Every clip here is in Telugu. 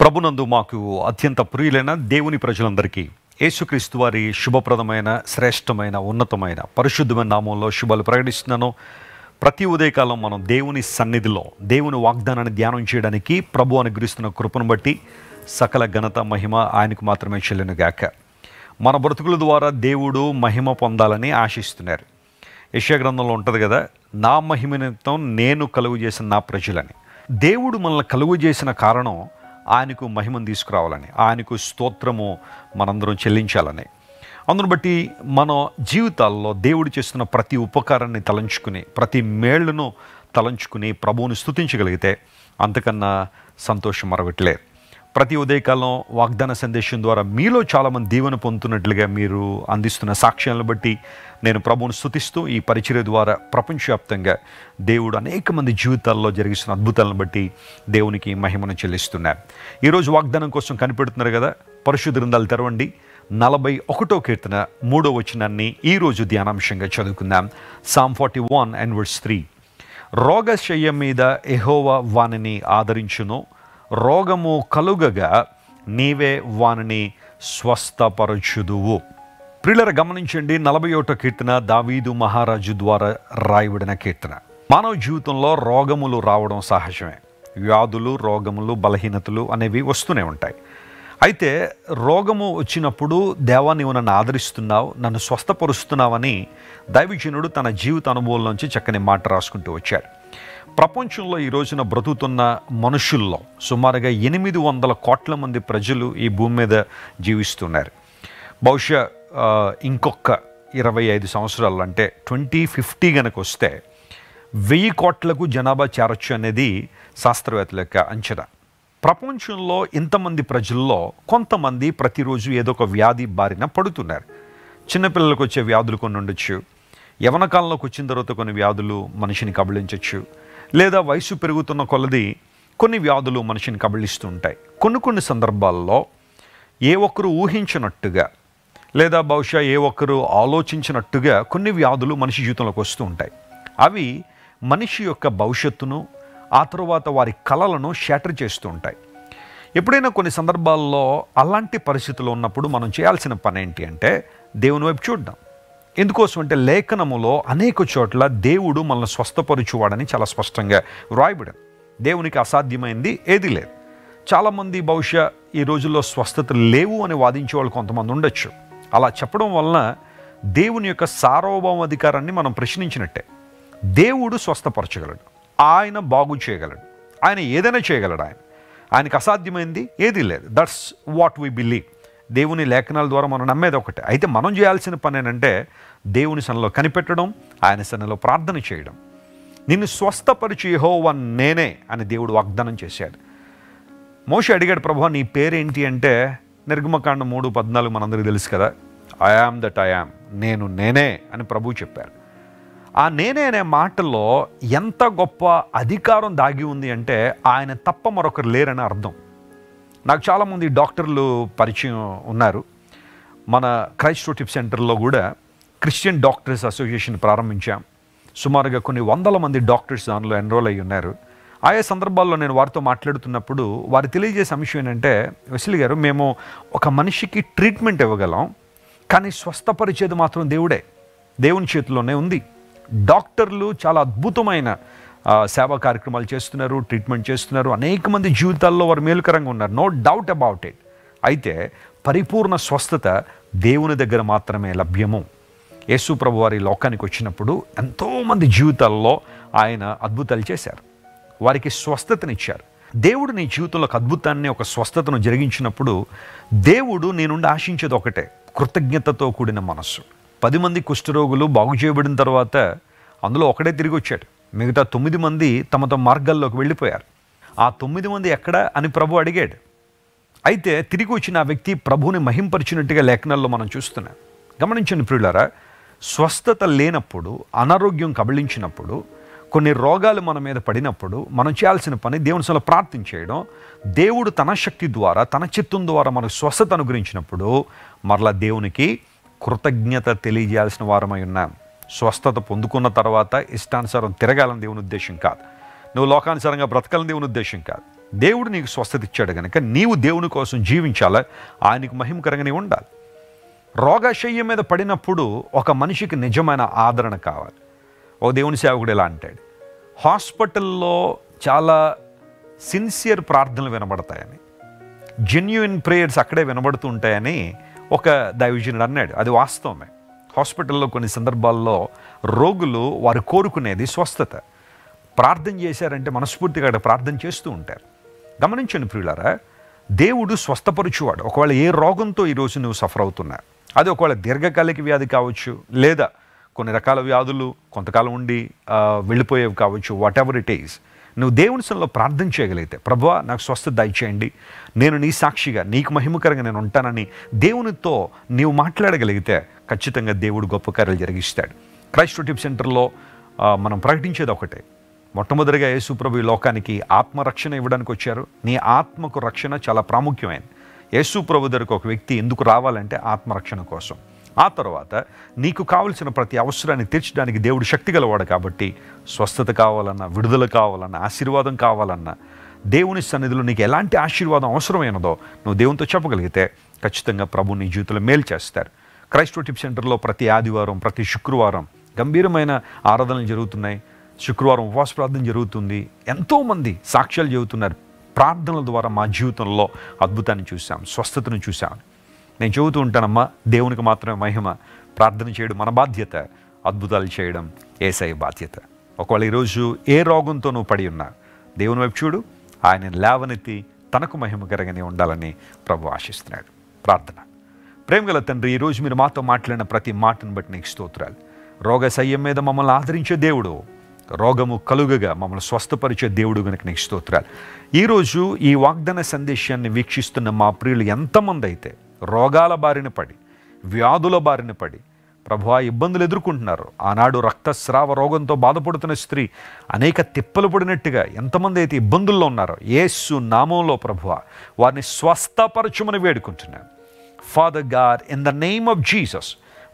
ప్రభునందు మాకు అత్యంత ప్రియులైన దేవుని ప్రజలందరికీ యేసుక్రీస్తు వారి శుభప్రదమైన శ్రేష్టమైన ఉన్నతమైన పరిశుద్ధమైన నామంలో శుభాలు ప్రకటిస్తున్నాను. ప్రతి ఉదయకాలం మనం దేవుని సన్నిధిలో దేవుని వాగ్దానాన్ని ధ్యానం చేయడానికి ప్రభు అనుగ్రహిస్తున్న కృపను బట్టి సకల ఘనత మహిమ ఆయనకు మాత్రమే చెల్లును గాక. మన బ్రతుకుల ద్వారా దేవుడు మహిమ పొందాలని ఆశిస్తున్నారు. యెషయా గ్రంథంలో ఉంటుంది కదా, నా మహిమ నిమిత్తం నేను కలుగు చేసిన నా ప్రజలని. దేవుడు మనల్ని కలుగు చేసిన కారణం ఆయనకు మహిమను తీసుకురావాలని, ఆయనకు స్తోత్రము మనందరం చెల్లించాలని. అందును బట్టి మన జీవితాల్లో దేవుడు చేస్తున్న ప్రతి ఉపకారాన్ని తలంచుకుని, ప్రతి మేళ్లను తలంచుకుని ప్రభువుని స్తుతించగలిగితే అంతకన్నా సంతోషం మరొకటిలే. ప్రతి ఉదయకాలం వాగ్దాన సందేశం ద్వారా మీలో చాలామంది దీవెన పొందుతున్నట్లుగా మీరు అందిస్తున్న సాక్ష్యాలను బట్టి నేను ప్రభువును స్తుతిస్తూ ఈ పరిచర్య ద్వారా ప్రపంచవ్యాప్తంగా దేవుడు అనేక మంది జీవితాల్లో జరిగిస్తున్న అద్భుతాలను బట్టి దేవునికి మహిమను చెల్లిస్తున్నారు. ఈరోజు వాగ్దానం కోసం కనిపెడుతున్నారు కదా, పరిశుద్ధ గ్రంథాలు తెరవండి. 41వ కీర్తన 3వ వచనాన్ని ఈరోజు ధ్యానాంశంగా చదువుకుందాం. Psalm 41 and verse 3. రోగశయ్య మీద యెహోవా వానిని ఆదరించును, రోగము కలుగగా నీవే వానిని స్వస్థపరచుదువు. ప్రియులారా గమనించండి, 41వ కీర్తన దావీదు మహారాజు ద్వారా రాయబడిన కీర్తన. మానవ జీవితంలో రోగములు రావడం సహజమే. వ్యాధులు, రోగములు, బలహీనతలు అనేవి వస్తూనే ఉంటాయి. అయితే రోగము వచ్చినప్పుడు దేవా నీవు నన్ను ఆదరిస్తున్నావు, నన్ను స్వస్థపరుస్తున్నావని దైవజనుడు తన జీవిత అనుభవం నుంచి చక్కని మాట రాసుకుంటూ వచ్చాడు. ప్రపంచంలో ఈ రోజున బ్రతుకుతున్న మనుషుల్లో సుమారుగా 800 కోట్ల మంది ప్రజలు ఈ భూమి మీద జీవిస్తున్నారు. బహుశా ఇంకొక 25 సంవత్సరాలు అంటే 2050 కనుక వస్తే 1000 కోట్లకు జనాభా చేరొచ్చు అనేది శాస్త్రవేత్తల యొక్క అంచనా. ప్రపంచంలో ఇంతమంది ప్రజల్లో కొంతమంది ప్రతిరోజు ఏదో ఒక వ్యాధి బారిన పడుతున్నారు. చిన్నపిల్లలకు వచ్చే వ్యాధులు కొన్ని ఉండొచ్చు, యవ్వన కాలంలోకి వచ్చిన తర్వాత కొన్ని వ్యాధులు మనిషిని కబళించవచ్చు, లేదా వయసు పెరుగుతున్న కొలది కొన్ని వ్యాధులు మనిషిని కబళిస్తూ ఉంటాయి. కొన్ని సందర్భాల్లో ఏ ఒక్కరు ఊహించినట్టుగా లేదా బహుశా ఏ ఒక్కరు ఆలోచించినట్టుగా కొన్ని వ్యాధులు మనిషి జీవితంలోకి వస్తూ ఉంటాయి. అవి మనిషి యొక్క భవిష్యత్తును, ఆ తరువాత వారి కలలను షాటర్ చేస్తూ ఉంటాయి. ఎప్పుడైనా కొన్ని సందర్భాల్లో అలాంటి పరిస్థితులు ఉన్నప్పుడు మనం చేయాల్సిన పని ఏంటి అంటే దేవుని వైపు చూడడం. ఎందుకోసం అంటే లేఖనములో అనేక చోట్ల దేవుడు మనల్ని స్వస్థపరచువాడని చాలా స్పష్టంగా వ్రాయబడింది. దేవునికి అసాధ్యమైంది ఏది లేదు. చాలామంది బహుశా ఈ రోజుల్లో స్వస్థత లేవు అని వాదించే వాళ్ళు కొంతమంది ఉండొచ్చు. అలా చెప్పడం వలన దేవుని యొక్క సార్వభౌమాధికారాన్ని మనం ప్రశ్నించినట్టే. దేవుడు స్వస్థపరచగలడు, ఆయన బాగు చేయగలడు, ఆయన ఏదైనా చేయగలడు. ఆయనకు అసాధ్యమైంది ఏదీ లేదు. That's what we believe. దేవుని లేఖనాల ద్వారా మనం నమ్మేది ఒకటే. అయితే మనం చేయాల్సిన పని ఏంటంటే దేవుని సన్నిధిలో కనిపెట్టడం, ఆయన సన్నిధిలో ప్రార్థన చేయడం. నిన్ను స్వస్థపరిచి యెహోవా నేనే అని దేవుడు వాగ్దానం చేశాడు. మోషే అడిగాడు, ప్రభువా నీ పేరేంటి అంటే నిర్గమకాండం 3:14 మనందరికీ తెలుసు కదా, I am that I am, నేను నేనే అని ప్రభువు చెప్పారు. ఆ నేనే అనే మాటలో ఎంత గొప్ప అధికారం దాగి ఉంది అంటే ఆయన తప్ప మరొకరు లేరని అర్థం. నాకు చాలామంది డాక్టర్లు పరిచయం ఉన్నారు. మన క్రైస్ట్ టిప్ సెంటర్లో కూడా క్రిస్టియన్ డాక్టర్స్ అసోసియేషన్ ప్రారంభించాం. సుమారుగా కొన్ని 100 మంది డాక్టర్స్ దానిలో ఎన్రోల్ అయ్యి ఉన్నారు. ఆయా సందర్భాల్లో నేను వారితో మాట్లాడుతున్నప్పుడు వారు తెలియజేసే అంశం ఏంటంటే, వెస్లీ గారు మేము ఒక మనిషికి ట్రీట్మెంట్ ఇవ్వగలం, కానీ స్వస్థపరిచేది మాత్రం దేవుడే, దేవుని చేతిలోనే ఉంది. డాక్టర్లు చాలా అద్భుతమైన సేవా కార్యక్రమాలు చేస్తున్నారు, ట్రీట్మెంట్ చేస్తున్నారు. అనేక మంది జీవితాల్లో వారు మేలుకరంగా ఉన్నారు, నో డౌట్ అబౌట్ ఇట్. అయితే పరిపూర్ణ స్వస్థత దేవుని దగ్గర మాత్రమే లభ్యము. యేసు ప్రభు వారి లోకానికి వచ్చినప్పుడు ఎంతోమంది జీవితాల్లో ఆయన అద్భుతాలు చేశారు, వారికి స్వస్థతనిచ్చారు. దేవుడు నీ జీవితంలో ఒక అద్భుతాన్ని, ఒక స్వస్థతను జరిగించినప్పుడు దేవుడు నీ నుండి ఆశించేది ఒకటే, కృతజ్ఞతతో కూడిన మనస్సు. 10 మంది కుష్ఠరోగులు బాగు చేయబడిన తర్వాత అందులో ఒకడే తిరిగి వచ్చాడు. మిగతా 9 మంది తమ మార్గాల్లోకి వెళ్ళిపోయారు. ఆ 9 మంది ఎక్కడ అని ప్రభు అడిగాడు. అయితే తిరిగి వచ్చిన ఆ వ్యక్తి ప్రభువుని మహింపరిచినట్టుగా లేఖనాల్లో మనం చూస్తున్నాం. గమనించండి ప్రియులారా, స్వస్థత లేనప్పుడు, అనారోగ్యం కబళించినప్పుడు, కొన్ని రోగాలు మన మీద పడినప్పుడు మనం చేయాల్సిన పని దేవుని సన్నిధిలో ప్రార్థన చేయడం. దేవుడు తన శక్తి ద్వారా, తన చిత్తం ద్వారా మనకు స్వస్థత అనుగ్రహించినప్పుడు మరలా దేవునికి కృతజ్ఞత తెలియజేయాల్సిన వారమై ఉన్నాం. స్వస్థత పొందుకున్న తర్వాత ఇష్టానుసారం తిరగాలని దేవుని ఉద్దేశం కాదు, నువ్వు లోకానుసారంగా బ్రతకాలని దేవుని ఉద్దేశం కాదు. దేవుడు నీకు స్వస్థత ఇచ్చాడు కనుక నీవు దేవుని కోసం జీవించాలా, ఆయనకు మహిమకరంగా నీవు ఉండాలి. రోగశయ్య మీద పడినప్పుడు ఒక మనిషికి నిజమైన ఆదరణ కావాలి. ఓ దేవుని సేవకుడు ఇలా అంటాడు, హాస్పిటల్లో చాలా సిన్సియర్ ప్రార్థనలు వినబడతాయని, జెన్యూన్ ప్రేయర్స్ అక్కడే వినబడుతూ ఉంటాయని ఒక దైవజనుడు అన్నాడు. అది వాస్తవమే. హాస్పిటల్లో కొన్ని సందర్భాల్లో రోగులు వారు కోరుకునేది స్వస్థత. ప్రార్థన చేశారంటే మనస్ఫూర్తిగా అక్కడ ప్రార్థన చేస్తూ ఉంటారు. గమనించండి ప్రియులారా, దేవుడు స్వస్థపరుచువాడు. ఒకవేళ ఏ రోగంతో ఈరోజు నువ్వు సఫర్ అవుతున్నా, అది ఒకవేళ దీర్ఘకాలిక వ్యాధి కావచ్చు, లేదా కొన్ని రకాల వ్యాధులు కొంతకాలం ఉండి వెళ్ళిపోయేవి కావచ్చు, వాట్ ఎవర్ ఇట్ ఈస్, నువ్వు దేవుని సన్నిధిలో ప్రార్థన చేయగలిగితే, ప్రభువా నాకు స్వస్థత దయచేయండి, నేను నీ సాక్షిగా నీకు మహిమకరంగా నేను ఉంటానని దేవునితో నీవు మాట్లాడగలిగితే ఖచ్చితంగా దేవుడు గొప్ప కార్యాలు జరిగిస్తాడు. క్రైస్ట్ టిప్ సెంటర్లో మనం ప్రకటించేది ఒకటే, మొట్టమొదటిగా యేసు ప్రభు ఈ లోకానికి ఆత్మరక్షణ ఇవ్వడానికి వచ్చారు. నీ ఆత్మకు రక్షణ చాలా ప్రాముఖ్యమైనది. యేసు ప్రభు దగ్గరకు ఒక వ్యక్తి ఎందుకు రావాలంటే ఆత్మరక్షణ కోసం. ఆ తర్వాత నీకు కావలసిన ప్రతి అవసరాన్ని తీర్చడానికి దేవుడు శక్తి గలవాడు. కాబట్టి స్వస్థత కావాలన్నా, విడుదల కావాలన్నా, ఆశీర్వాదం కావాలన్నా, దేవుని సన్నిధిలో నీకు ఎలాంటి ఆశీర్వాదం అవసరమైనదో నువ్వు దేవునితో చెప్పగలిగితే ఖచ్చితంగా ప్రభు నీ జీవితంలో మేలు చేస్తారు. క్రైస్ట్ టిప్ సెంటర్లో ప్రతి ఆదివారం, ప్రతి శుక్రవారం గంభీరమైన ఆరాధనలు జరుగుతున్నాయి. శుక్రవారం ఉపవాస ప్రార్థన జరుగుతుంది. ఎంతోమంది సాక్ష్యాలు చెబుతున్నారు, ప్రార్థనల ద్వారా మా జీవితంలో అద్భుతాన్ని చూసాం, స్వస్థతను చూసాం. నేను చెబుతూ ఉంటానమ్మా, దేవునికి మాత్రమే మహిమ. ప్రార్థన చేయడం మన బాధ్యత, అద్భుతాలు చేయడం యేసయ్య బాధ్యత. ఒకవేళ ఈరోజు ఏ రోగంతో నువ్వు పడి ఉన్నా, దేవుని వైపు చూడు, ఆయన లేవనెత్తి తనకు మహిమకరంగానే ఉండాలని ప్రభు ఆశిస్తున్నాడు. ప్రార్థన. ప్రేమగల తండ్రి, ఈరోజు మీరు మాతో మాట్లాడిన ప్రతి మాటను బట్టి నీకు స్తోత్రాలు. రోగశయ్యం మీద మమ్మల్ని ఆదరించే దేవుడు, రోగము కలుగగా మమ్మల్ని స్వస్థపరిచే దేవుడు గనుక నీకు స్తోత్రాలు. ఈరోజు ఈ వాగ్దాన సందేశాన్ని వీక్షిస్తున్న మా ప్రియులు ఎంతమంది అయితే రోగాల బారిన పడి, వ్యాధుల బారిన పడి ప్రభువా ఇబ్బందులు ఎదుర్కొంటున్నారు, ఆనాడు రక్తస్రావ రోగంతో బాధపడుతున్న స్త్రీ అనేక తిప్పలు పడినట్టుగా ఎంతమంది అయితే ఇబ్బందుల్లో ఉన్నారో, యేసు నామంలో ప్రభువా వారిని స్వస్థపరచుమని వేడుకుంటున్నాను. Father God, in the name of Jesus,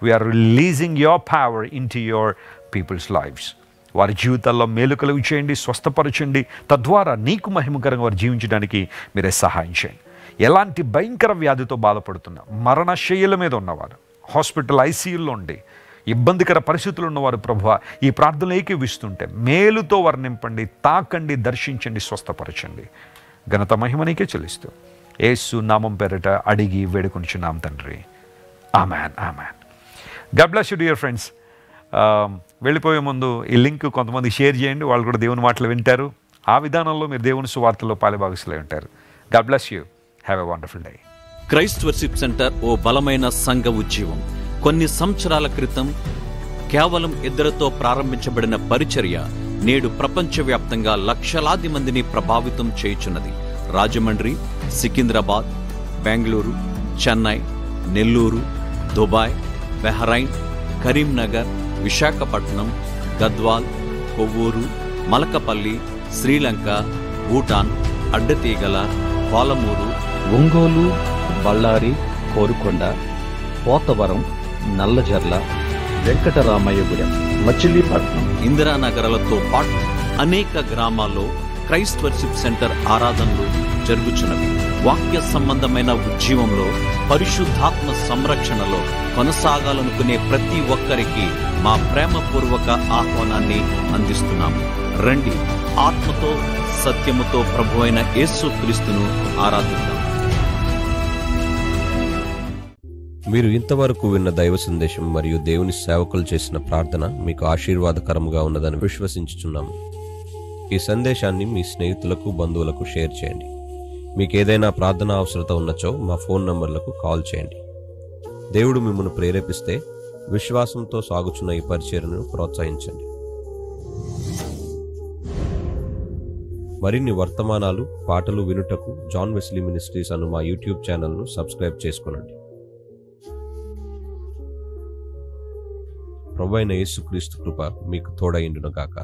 we are releasing your power into your people's lives. వారి జీవితాల్లో మేలు కలుగు చేయండి, స్వస్థపరచండి. తద్వారా నీకు మహిమకరంగా వారు జీవించడానికి మీరే సహాయం చేయండి. ఎలాంటి భయంకర వ్యాధితో బాధపడుతున్నా, మరణశయ్యల మీద ఉన్నవారు, హాస్పిటల్ ఐసీయూల్లో ఉండి ఇబ్బందికర పరిస్థితులు ఉన్నవారు ప్రభువా ఈ ప్రార్థనలు ఏకీవిస్తుంటే మేలుతో వారు నింపండి, తాకండి, దర్శించండి, స్వస్థపరచండి. ఘనత మహిమ నీకే చెల్లిస్తూ యేసు నామం పేరిట అడిగి వేడుకొనిచున్నాం తండ్రి. Amen, amen. God bless you dear friends. వెళ్ళిపోయే ముందు ఈ లింక్ కొంతమంది షేర్ చేయండి, వాళ్ళు కూడా దేవుని మాటలు వింటారు. ఆ విధానంలో మీరు దేవుని సువార్తలో పాలుభాగస్తులై ఉంటారు. God bless you. Have a wonderful day. Christ Worship Centre ఓ బలమైన సంఘ ఉద్యమం. కొన్ని సంవత్సరాల క్రితం కేవలం 2 ప్రారంభించబడిన పరిచర్య నేడు ప్రపంచవ్యాప్తంగా లక్షలాది మందిని ప్రభావితం చేయుచున్నది. రాజమండ్రి, సికింద్రాబాద్, బెంగళూరు, చెన్నై, నెల్లూరు, దుబాయ్, బెహ్రైన్, కరీంనగర్, విశాఖపట్నం, గద్వాల్, కొవ్వూరు, మలకపల్లి, శ్రీలంక, భూటాన్, అడ్డతీగల, పాలమూరు, ఒంగోలు, బళ్ళారి, కోరుకొండ, పోతవరం, నల్లజర్ల, వెంకటరామయ్యగూడెం, మచిలీపట్నం, ఇందిరానగర్లతో పాటు అనేక గ్రామాల్లో క్రైస్ట్ వర్షిప్ సెంటర్ ఆరాధనలు జరుగుచున్నవి. వాక్య సంబంధమైన ఉద్యమంలో, పరిశుద్ధాత్మ సంరక్షణలో కొనసాగాలనుకునే ప్రతి ఒక్కరికి మా ప్రేమపూర్వక ఆహ్వానాన్ని అందిస్తున్నాము. రండి, ఆత్మతో సత్యముతో ప్రభువైన యేసుక్రీస్తును ఆరాధిద్దాం. మీరు ఇంతవరకు విన్న దైవ సందేశం మరియు దేవుని సేవకులు చేసిన ప్రార్థన మీకు ఆశీర్వాదకరముగా ఉన్నదని విశ్వసించుచున్నాము. ఈ సందేశాన్ని మీ స్నేహితులకు, బంధువులకు షేర్ చేయండి. మీకు ఏదైనా ప్రార్థన అవసరత ఉన్నచో మా ఫోన్ నంబర్లకు కాల్ చేయండి. దేవుడు మిమ్మల్ని ప్రేరేపిస్తే విశ్వాసంతో సాగుచున్న ఈ పరిచర్యను ప్రోత్సహించండి. మరిన్ని వర్తమానాలు, పాటలు వినుటకు జాన్ వెస్లీ మినిస్ట్రీస్ అను మా యూట్యూబ్ ఛానల్ను సబ్స్క్రైబ్ చేసుకోనండి. ప్రభువైన యేసుక్రీస్తు కృప మీకు తోడైండును గాక.